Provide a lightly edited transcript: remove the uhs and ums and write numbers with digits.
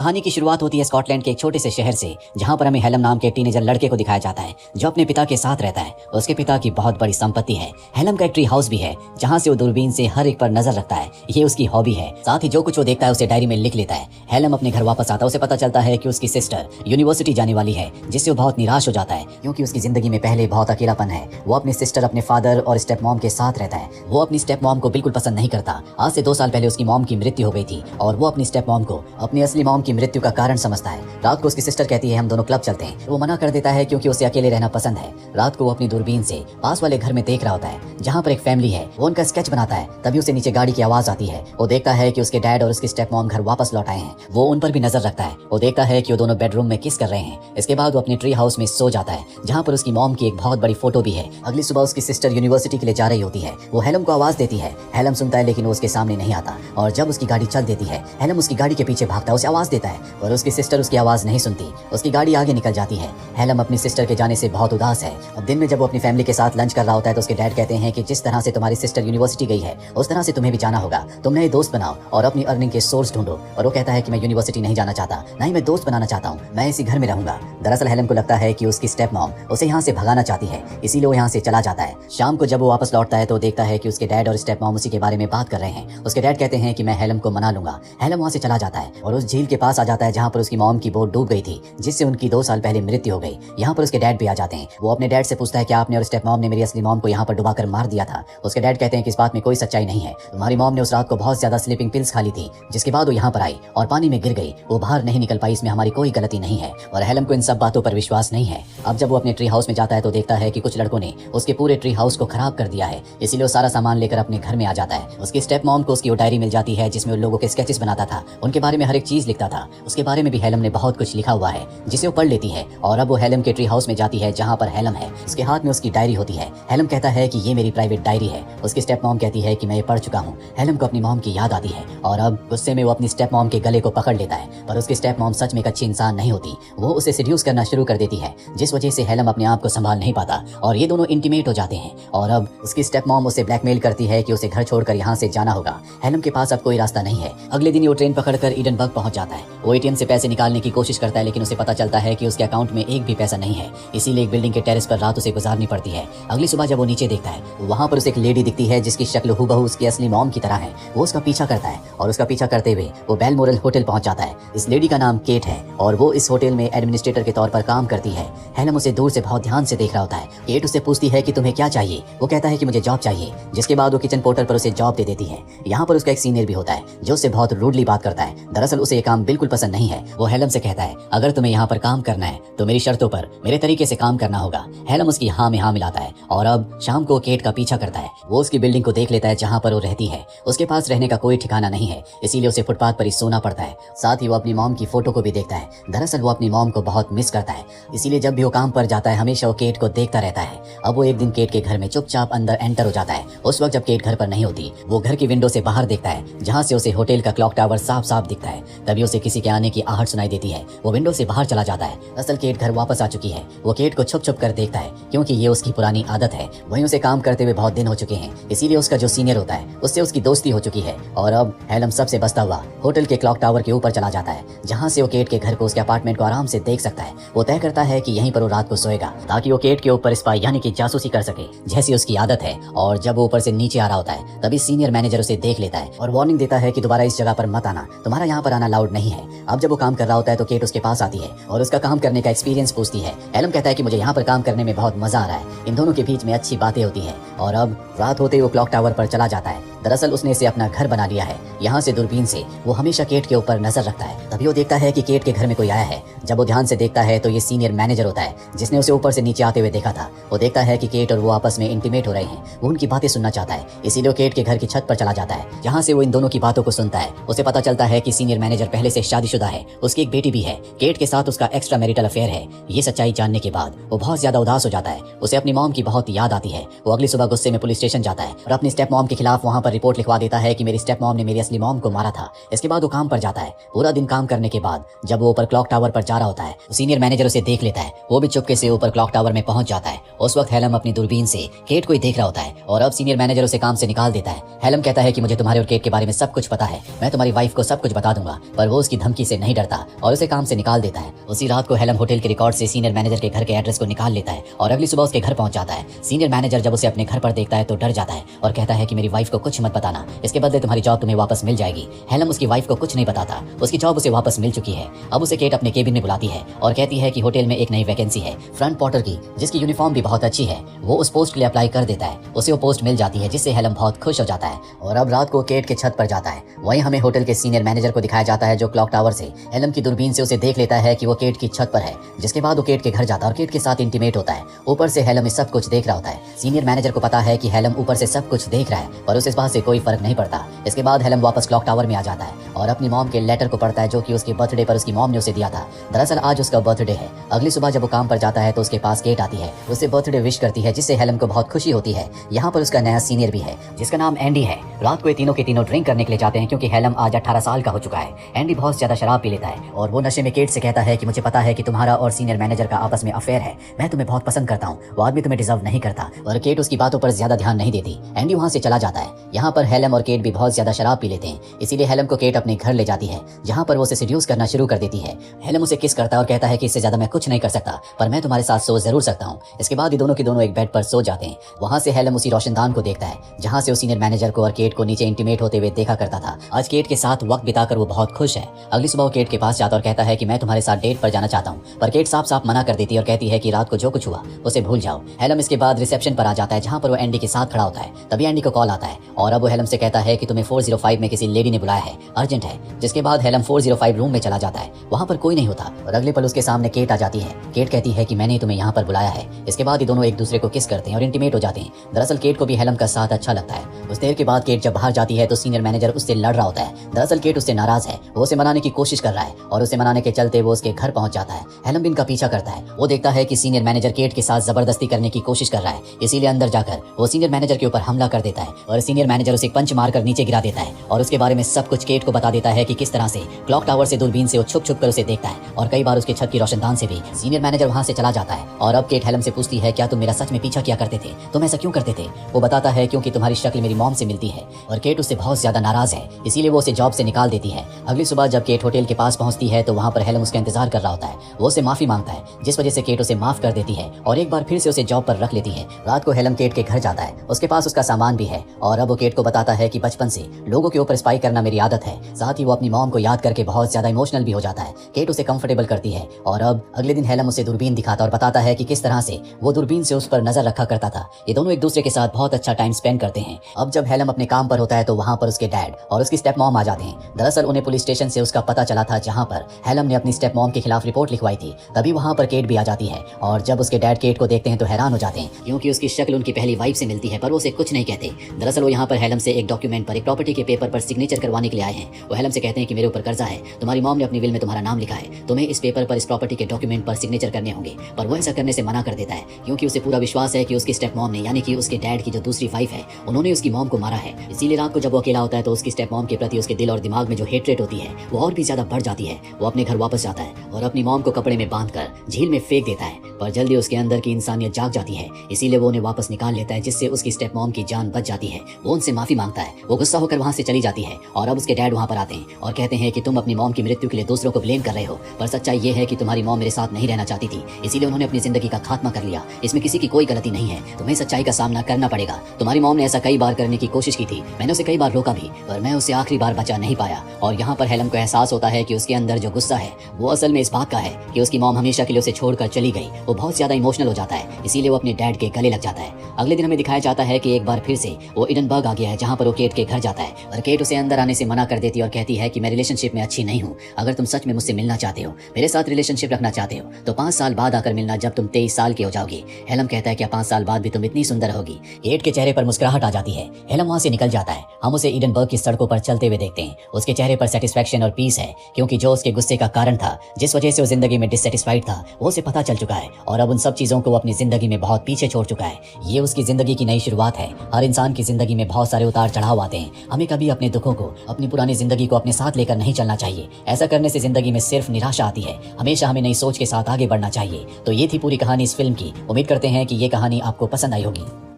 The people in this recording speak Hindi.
कहानी की शुरुआत होती है स्कॉटलैंड के एक छोटे से शहर से, जहां पर हमें हेलम नाम के टीनेजर लड़के को दिखाया जाता है जो अपने पिता के साथ रहता है। उसके पिता की बहुत बड़ी संपत्ति है। हेलम का एक ट्री हाउस भी है जहां से वो दूरबीन से हर एक पर नजर रखता है। ये उसकी हॉबी है। साथ ही जो कुछ वो देखता है उसे डायरी में लिख लेता है। हेलम अपने घर वापस आता है। उसे पता चलता है कि उसकी सिस्टर यूनिवर्सिटी जाने वाली है, जिससे वो बहुत निराश हो जाता है क्योंकि उसकी जिंदगी में पहले बहुत अकेलापन है। वो अपनी सिस्टर, अपने फादर और स्टेप मॉम के साथ रहता है। वो अपनी स्टेप मॉम को बिल्कुल पसंद नहीं करता। आज से 2 साल पहले उसकी मॉम की मृत्यु हो गई थी और वो अपनी स्टेप मॉम को अपनी असली मॉम की मृत्यु का कारण समझता है। रात को उसकी सिस्टर कहती है हम दोनों क्लब चलते हैं। वो मना कर देता है क्योंकि उसे अकेले रहना पसंद है। रात को वो अपनी दूरबीन से पास वाले घर में देख रहा होता है जहाँ पर एक फैमिली है। वो उनका स्केच बनाता है। तभी उसे नीचे गाड़ी की आवाज आती है। वो देखता है कि उसके डैड और उसकी स्टेप मॉम घर वापस लौट आए हैं। वो उन पर भी नजर रखता है। वो देखता है कि वो दोनों बेडरूम में किस कर रहे हैं। इसके बाद वो अपने ट्री हाउस में सो जाता है जहाँ पर उसकी मॉम की एक बहुत बड़ी फोटो भी है। अगली सुबह उसकी सिस्टर यूनिवर्सिटी के लिए जा रही होती है। वो हेलम को आवाज देती है। हेलम सुनता है लेकिन वो उसके सामने नहीं आता और जब उसकी गाड़ी चल देती है हेलम उसकी गाड़ी के पीछे भागता है, उसे आवाज देता है और उसकी सिस्टर उसकी आवाज नहीं सुनती। उसकी गाड़ी आगे निकल जाती है। हेलम अपनी सिस्टर के जाने से बहुत उदास है। अब दिन में जब वो अपनी फैमिली के साथ लंच कर रहा होता है तो उसके डैड कहते हैं कि जिस तरह से तुम्हारी सिस्टर यूनिवर्सिटी गई है उस तरह से तुम्हें भी जाना होगा। तुम नए दोस्त बनाओ और अपनी अर्निंग के सोर्स ढूंढो। और वो कहता है कि मैं यूनिवर्सिटी नहीं जाना चाहता, ना ही मैं दोस्त बनाना चाहता हूँ, मैं इसी घर में रहूंगा। दरअसल हेलम को लगता है कि उसकी स्टेप मॉम उसे यहाँ से भगाना चाहती है, इसीलिए वो यहाँ से चला जाता है। शाम को जब वो वापस लौटता है तो देखता है कि उसके डैड और स्टेप मॉम उसी के बारे में बात कर रहे हैं। उसके डैड कहते हैं कि मैं हेलम को मना लूंगा। हेलम वहाँ से चला जाता है और उस झील के पास आ जाता है जहाँ पर उसकी मॉम की बोट डूब गई थी, जिससे उनकी 2 साल पहले मृत्यु हो गई। यहाँ पर उसके डैड भी आ जाते हैं। वो अपने डैड से पूछता है कि आपने और स्टेप मॉम ने मेरी असली मॉम को यहाँ पर डुबाकर मार दिया था। उसके डैड कहते हैं कि इस बात में कोई सच्चाई नहीं है। तुम्हारी मॉम ने उस रात को बहुत ज्यादा स्लीपिंग पिल्स खा ली थी, जिसके बाद वो यहाँ पर आई और पानी में गिर गई। वो बाहर नहीं निकल पाई, इसमें हमारी कोई गलती नहीं है। और हेलम को इन सब बातों पर विश्वास नहीं है। अब जब वो अपने ट्री हाउस में जाता है तो देखता है कि कुछ लड़कों ने उसके पूरे ट्री हाउस को खराब कर दिया है। इसीलिए वो सारा सामान लेकर अपने घर में आ जाता है। उसकी स्टेप मॉम को उसकी वो डायरी मिल जाती है जिसमें उन लोगों के स्केचेस बनाता था, उनके बारे में हर एक चीज लिखता था। उसके बारे में भी हेलम ने बहुत कुछ लिखा हुआ है जिसे वो पढ़ लेती है। और अब वो हेलम के ट्री हाउस में जाती है जहाँ पर हेलम है। उसके हाथ में उसकी डायरी होती है। हेलम कहता है कि ये मेरी प्राइवेट डायरी है। उसकी स्टेप मॉम कहती है कि मैं ये पढ़ चुका हूँ। हेलम को अपनी मॉम की याद आती है और अब गुस्से में वो अपनी स्टेप मॉम के गले को पकड़ लेता है। पर उसकी स्टेप मॉम सच में एक अच्छी इंसान नहीं होती। वो उसे सिड्यूस करना शुरू कर देती है, जिस वजह से हेलम अपने आप को संभाल नहीं पाता और ये दोनों इंटीमेट हो जाते हैं। और अब उसकी स्टेप मॉम उसे ब्लैकमेल करती है कि उसे घर छोड़कर यहाँ से जाना होगा। हेलम के पास अब कोई रास्ता नहीं है। अगले दिन वो ट्रेन पकड़कर ईडनबर्ग पहुंच जाता है। वो एटीएम से पैसे निकालने की कोशिश करता है लेकिन उसे पता चलता है कि उसके अकाउंट में एक भी पैसा नहीं है। इसीलिए एक बिल्डिंग के टेरेस पर रात उसे गुजारनी पड़ती है। अगली सुबह जब वो नीचे देखता है वहाँ पर उसे एक लेडी दिखती है जिसकी शक्ल हूबहू उसकी असली मॉम की तरह है। वो उसका पीछा करता है और उसका पीछा करते हुए वो बेलमोरल होटल पहुंच जाता है। इस लेडी का नाम केट है और वो इस होटल में एडमिनिस्ट्रेटर के तौर पर काम करती है। हेलम उसे दूर से बहुत ध्यान से देख रहा होता है। केट उससे पूछती है कि तुम्हें क्या चाहिए। वो कहता है कि मुझे जॉब चाहिए, जिसके बाद वो किचन पोर्टर पर उसे जॉब दे देती है। यहाँ पर उसका एक सीनियर भी होता है जो उससे बहुत रूडली बात करता है। दरअसल उसे ये काम बिल्कुल पसंद नहीं है। वो हेलम से कहता है अगर तुम्हें यहाँ पर काम करना है तो मेरी शर्तों पर मेरे तरीके से काम करना होगा। हेलम उसकी हाँ में हाँ मिलाता है और अब शाम को केट का पीछा करता है। वो उसकी बिल्डिंग को देख लेता है जहाँ पर वो रहती है। उसके पास रहने का कोई ठिकाना नहीं है, इसीलिए उसे फुटपाथ पर ही सोना पड़ता है। साथ ही वो अपनी मॉम की फोटो को भी देखता है। दरअसल वो अपनी मॉम को बहुत मिस करता है, इसीलिए जब भी वो काम पर जाता है हमेशा वो केट को देखता रहता है। अब वो एक दिन केट के घर में चुपचाप अंदर एंटर हो जाता है। उस वक्त जब केट घर पर नहीं होती वो घर की विंडो से बाहर देखता है जहाँ से उसे होटल का क्लॉक टावर साफ साफ दिखता है। तभी उसे किसी के आने की आहट सुनाई देती है। वो विंडो से बाहर चला जाता है। असल केट घर वापस आ चुकी है। वो केट को छुप छुप कर देखता है क्योंकि ये उसकी पुरानी आदत है। वहीं उसे काम करते हुए बहुत दिन हो चुके हैं, इसीलिए उसका जो सीनियर होता है उससे उसकी दोस्ती हो चुकी है। और अब हेलम सबसे बचता हुआ होटल के क्लॉक टावर के ऊपर चला जाता है जहाँ से वो केट के घर को, उसके अपार्टमेंट को आराम से देख सकता है। वो तय करता है कि यहीं पर वो रात को सोएगा ताकि वो केट के ऊपर स्पाई यानी कि जासूसी कर सके जैसी उसकी आदत है। और जब वो ऊपर से नीचे आ रहा होता है तभी सीनियर मैनेजर उसे देख लेता है और वार्निंग देता है कि दोबारा इस जगह पर मत आना, तुम्हारा यहाँ पर आना अलाउड नहीं है। अब जब वो काम कर रहा होता है तो केट उसके पास आती है और उसका काम करने का एक्सपीरियंस पूछती है। हेलम कहता है कि मुझे यहाँ पर काम करने में बहुत मजा आ रहा है, इन दोनों के बीच में अच्छी बातें होती हैं। और अब रात होते ही वो क्लॉक टावर पर चला जाता है। दरअसल उसने इसे अपना घर बना लिया है। यहाँ से दूरबीन से वो हमेशा केट के ऊपर नजर रखता है। तभी वो देखता है कि केट के घर में कोई आया है। जब वो ध्यान से देखता है तो ये सीनियर मैनेजर होता है जिसने उसे ऊपर से नीचे आते हुए देखा था। वो देखता है कि केट और वो आपस में इंटीमेट हो रहे हैं। वो उनकी बातें सुनना चाहता है, इसीलिए वो केट के घर की छत पर चला जाता है जहाँ से वो इन दोनों की बातों को सुनता है। उसे पता चलता है कि सीनियर मैनेजर पहले से शादीशुदा है, उसकी एक बेटी भी है। केट के साथ उसका एक्स्ट्रा मैरिटल अफेयर है। ये सच्चाई जानने के बाद वो बहुत ज्यादा उदास हो जाता है। उसे अपनी मॉम की बहुत याद आती है। वो अगली सुबह गुस्से में पुलिस स्टेशन जाता है और अपनी स्टेप मॉम के खिलाफ वहाँ पर रिपोर्ट लिखवा देता है कि मेरी स्टेप मॉम ने मेरी असली मॉम को मारा था। इसके बाद वो काम पर जाता है। पूरा दिन काम करने के बाद जब वो ऊपर क्लॉक टावर पर जा रहा होता है तो सीनियर मैनेजर उसे देख लेता है। वो भी चुपके से ऊपर क्लॉक टावर में पहुंच जाता है। उस वक्त हेलम अपनी दूरबीन से केट को ही देख रहा होता है और अब सीनियर मैनेजर उसे काम से निकाल देता है। हेलम कहता है कि मुझे तुम्हारे और केट के बारे में सब कुछ पता है, मैं तुम्हारी वाइफ को सब कुछ बता दूंगा, पर वो उसकी धमकी से नहीं डरता और उसे काम से निकाल देता है। उसी रात को हेलम होटल के रिकॉर्ड से सीनियर मैनेजर के घर के एड्रेस को निकाल लेता है और अगली सुबह उसके घर पहुंच जाता है। सीनियर मैनेजर जब उसे अपने घर पर देखता है तो डर जाता है और कहता है कि मेरी वाइफ को कुछ मत बताना, इसके बदले तुम्हारी जॉब तुम्हें वापस मिल जाएगी। हेलम उसकी वाइफ को कुछ नहीं बताता, उसकी जॉब उसे वापस मिल चुकी है। अब उसे केट अपने केबिन में बुलाती है और कहती है कि होटल में एक नई वैकेंसी है फ्रंट पोर्टर की, जिसकी यूनिफॉर्म भी बहुत अच्छी है। वो उस पोस्ट के लिए अप्लाई कर देता है, उसे वो पोस्ट मिल जाती है, जिससे हेलम बहुत खुश हो जाता है और अब रात को केट के छत पर जाता है। वहीं हमें होटल के सीनियर मैनेजर को दिखाया जाता है जो क्लॉक टावर से हेलम की दूरबीन से उसे देख लेता है कि वो केट की छत पर है। जिसके बाद वो केट के घर जाता है और केट के साथ इंटीमेट होता है। ऊपर से हेलम सब कुछ देख रहा होता है। सीनियर मैनेजर को पता है कि हेलम ऊपर से सब कुछ देख रहा है, पर उसे इस बात से कोई फर्क नहीं पड़ता। इसके बाद हेलम वापस क्लॉक टावर में आ जाता है और अपनी मॉम के लेटर को पढ़ता है जो कि उसके बर्थडे पर उसकी मॉम ने उसे दिया था। दरअसल आज उसका बर्थडे है। अगली सुबह जब वो काम पर जाता है तो उसके पास केट आती है, उसे बर्थडे विश करती है, जिससे हेलम को बहुत खुशी होती है। यहाँ पर उसका नया सीनियर भी है जिसका नाम एंडी है। रात को ये तीनों के तीनों ड्रिंक करने के लिए जाते हैं क्योंकि हेलम आज 18 साल का हो चुका है। एंडी बहुत ज्यादा शराब पी लेता है और वो नशे में केट से कहता है कि मुझे पता है कि तुम्हारा और सीनियर मैनेजर का आपस में अफेयर है, मैं तुम्हें बहुत पसंद करता हूँ, वो आदमी तुम्हें डिजर्व नहीं करता। और केट उसकी बातों पर ज्यादा ध्यान नहीं देती। एंडी वहाँ से चला जाता है। यहाँ पर हेलम और केट भी बहुत ज्यादा शराब पी लेते हैं, इसीलिए हेलम को केट अपने घर ले जाती है जहाँ पर वो उसे सेड्यूस करना शुरू कर देती है। हेलम उसे किस करता है और कहता है कि इससे ज्यादा मैं कुछ नहीं कर सकता, पर मैं तुम्हारे साथ सो जरूर सकता हूँ। इसके बाद ये दोनों के दोनों एक बेड पर सो जाते हैं। वहाँ से हेलम उसी रोशनदान को देखता है जहाँ से वो सीनियर मैनेजर को और केट को नीचे इंटीमेट होते हुए देखा करता था। आज केट के साथ वक्त बिताकर वो बहुत खुश है। अगली सुबह वो केट के पास जाता और कहता है कि मैं तुम्हारे साथ डेट पर जाना चाहता हूँ, पर केट साफ साफ मना कर देती है और कहती है कि रात को जो कुछ हुआ उसे भूल जाओ। हेलम इसके बाद रिसेप्शन पर आ जाता है जहाँ पर वो एंडी के साथ खड़ा होता है। तभी एंडी को कॉल आता है और अब वो हेलम से कहता है कि तुम्हें 405 में किसी लेडी ने बुलाया है, अर्जेंट है। जिसके बाद हेलम 405 रूम में चला जाता है। वहाँ पर कोई नहीं होता और अगले पल उसके सामने केट आ जाती है। केट कहती है कि मैंने तुम्हें यहाँ पर बुलाया है। इसके बाद ये दोनों एक दूसरे को किस करते हैं और इंटीमेट हो जाते हैं। दरअसल केट को भी हेलम का साथ अच्छा लगता है। उस देर के बाद केट जब बाहर जाती है तो सीनियर मैनेजर उससे लड़ रहा होता है। दरअसल केट उससे नाराज है, वो उसे मनाने की कोशिश कर रहा है और उसे मनाने के चलते वो उसके घर पहुंच जाता है। हेलम भी इनका पीछा करता है। वो देखता है कि सीनियर मैनेजर केट के साथ जबरदस्ती करने की कोशिश कर रहा है, इसीलिए अंदर जाकर वो सीनियर मैनेजर के ऊपर हमला कर देता है और सीनियर मैनेजर उसे पंच मारकर नीचे गिरा देता है और उसके बारे में सब कुछ केट को बता देता है कि किस तरह से क्लॉक टावर से दूरबीन से वो छुप छुप कर उसे देखता है और कई बार उसके छत की रोशनदान से भी। सीनियर मैनेजर वहां से चला जाता है और अब केट हेलम से पूछती है क्या तुम मेरा सच में पीछा किया करते थे, तुम ऐसा क्यों करते थे? वो बताता है क्योंकि तुम्हारी शक्ल मेरी मॉम से मिलती है और केट उससे बहुत ज्यादा नाराज है, इसीलिए वो उसे जॉब से निकाल देती है। अगली सुबह जब केट होटल के पास पहुंचती है तो वहां पर हेलम उसका इंतजार कर रहा होता है। वो उसे माफी मांगता है जिस वजह से केट उसे माफ कर देती है और एक बार फिर से उसे जॉब पर रख लेती है। रात को हेलम केट के घर जाता है, उसके पास उसका सामान भी है और अब वो केट को बताता है कि बचपन से लोगों के ऊपर स्पाई करना मेरी आदत है। साथ ही वो अपनी मॉम को याद करके बहुत ज्यादा इमोशनल भी हो जाता है। केट उसे कंफर्टेबल करती है और अब अगले दिन हेलम उसे दूरबीन दिखाता और बताता है कि किस तरह से वो दूरबीन से उस पर नजर रखा करता था। ये दोनों एक दूसरे के साथ बहुत अच्छा टाइम स्पेंड करते हैं। अब जब हेलम अपने काम पर होता है तो वहाँ पर उसके डैड और उसकी स्टेप मॉम आ जाते हैं। दरअसल उन्हें पुलिस स्टेशन से उसका पता चला था जहाँ पर हेलम ने अपनी स्टेप मॉम के खिलाफ रिपोर्ट लिखवाई थी। तभी वहाँ पर केट भी आ जाती है और जब उसके डैड केट को देखते हैं तो हैरान हो जाते हैं क्योंकि उसकी शक्ल उनकी पहली वाइफ से मिलती है, पर वो उसे कुछ नहीं कहते। दरअसल वो यहाँ पर हेलम से एक डॉक्यूमेंट पर, एक प्रॉपर्टी के पेपर पर सिग्नेचर करवाने के लिए आए हैं। वो हेलम से कहते हैं कि मेरे ऊपर कर्जा है, तुम्हारी मॉम ने अपनी विल में तुम्हारा नाम लिखा है, तुम्हें इस पेपर पर, इस प्रॉपर्टी के डॉक्यूमेंट पर सिग्नेचर करने होंगे। पर वो ऐसा करने से मना कर देता है क्योंकि उसे पूरा विश्वास है कि उसकी स्टेप मॉम ने, यानी कि उसके डैड की जो दूसरी वाइफ है, उन्होंने उसकी मॉम को मारा है। इसीलिए रात को जब वो अकेला होता है तो उसकी स्टेप मॉम के प्रति उसके दिल और दिमाग में जो हेट्रेट होती है वो और भी ज्यादा बढ़ जाती है। वो अपने घर वापस जाता है और अपनी मॉम को कपड़े में बांधकर झील में फेंक देता है, पर जल्दी उसके अंदर की इंसानियत जाग जाती है, इसीलिए वो उन्हें वापस निकाल लेता है, जिससे उसकी स्टेप मॉम की जान बच जाती है। वो उनसे माफी मांगता है, वो गुस्सा होकर वहाँ से चली जाती है और अब उसके डैड वहाँ पर आते हैं और कहते हैं कि तुम अपनी मॉम की मृत्यु के लिए दूसरों को ब्लेम कर रहे हो, पर सच्चाई ये है कि तुम्हारी मॉम मेरे साथ नहीं रहना चाहती थी, इसीलिए उन्होंने अपनी जिंदगी का खात्मा कर लिया। इसमें किसी की कोई गलती नहीं है, तुम्हें सच्चाई का सामना करना पड़ेगा। तुम्हारी मॉम ने ऐसा कई बार करने की कोशिश की थी, मैंने उसे कई बार रोका भी, पर मैं उसे आखिरी बार बचा नहीं पाया। और यहाँ पर हेलम को एहसास होता है कि उसके अंदर जो गुस्सा है वो असल में इस बात का है कि उसकी मॉम हमेशा के लिए उसे छोड़कर चली गई। वो बहुत ज्यादा इमोशनल हो जाता है, इसीलिए वो अपने डैड के गले लग जाता है। अगले दिन हमें दिखाया जाता है कि एक बार फिर से वो एडिनबर्ग आ गया है जहाँ पर वो केट के घर जाता है और केट उसे अंदर आने से मना कर देती है और कहती है कि मैं रिलेशनशिप में अच्छी नहीं हूँ, अगर तुम सच में मुझसे मिलना चाहते हो, मेरे साथ रिलेशनशिप रखना चाहते हो तो 5 साल बाद आकर मिलना, जब तुम 23 साल की हो जाओगी। हेलम कहता है कि 5 साल बाद भी तुम इतनी सुंदर होगी। केट के चेहरे पर मुस्कुराहट आ जाती है। हेलम वहाँ से निकल जाता है। हम उसे एडिनबर्ग की सड़कों पर चलते हुए देखते हैं। उसके चेहरे पर सेटिस्फैक्शन और पीस है क्योंकि जो उसके गुस्से का कारण था, जिस वजह से वो जिंदगी में डिससेटिस्फाइड था, वो उसे पता चल चुका है और अब उन सब चीजों को अपनी जिंदगी में बहुत पीछे छोड़ चुका है। ये उसकी जिंदगी की नई शुरुआत है। हर इंसान की जिंदगी में बहुत सारे उतार चढ़ाव आते हैं। हमें कभी अपने दुखों को, अपनी पुरानी जिंदगी को अपने साथ लेकर नहीं चलना चाहिए। चाहिए। ऐसा करने से जिंदगी में सिर्फ निराशा आती है। हमेशा हमें नई सोच के साथ आगे बढ़ना चाहिए। तो ये थी पूरी कहानी इस फिल्म की। उम्मीद करते हैं कि ये कहानी आपको पसंद आई होगी।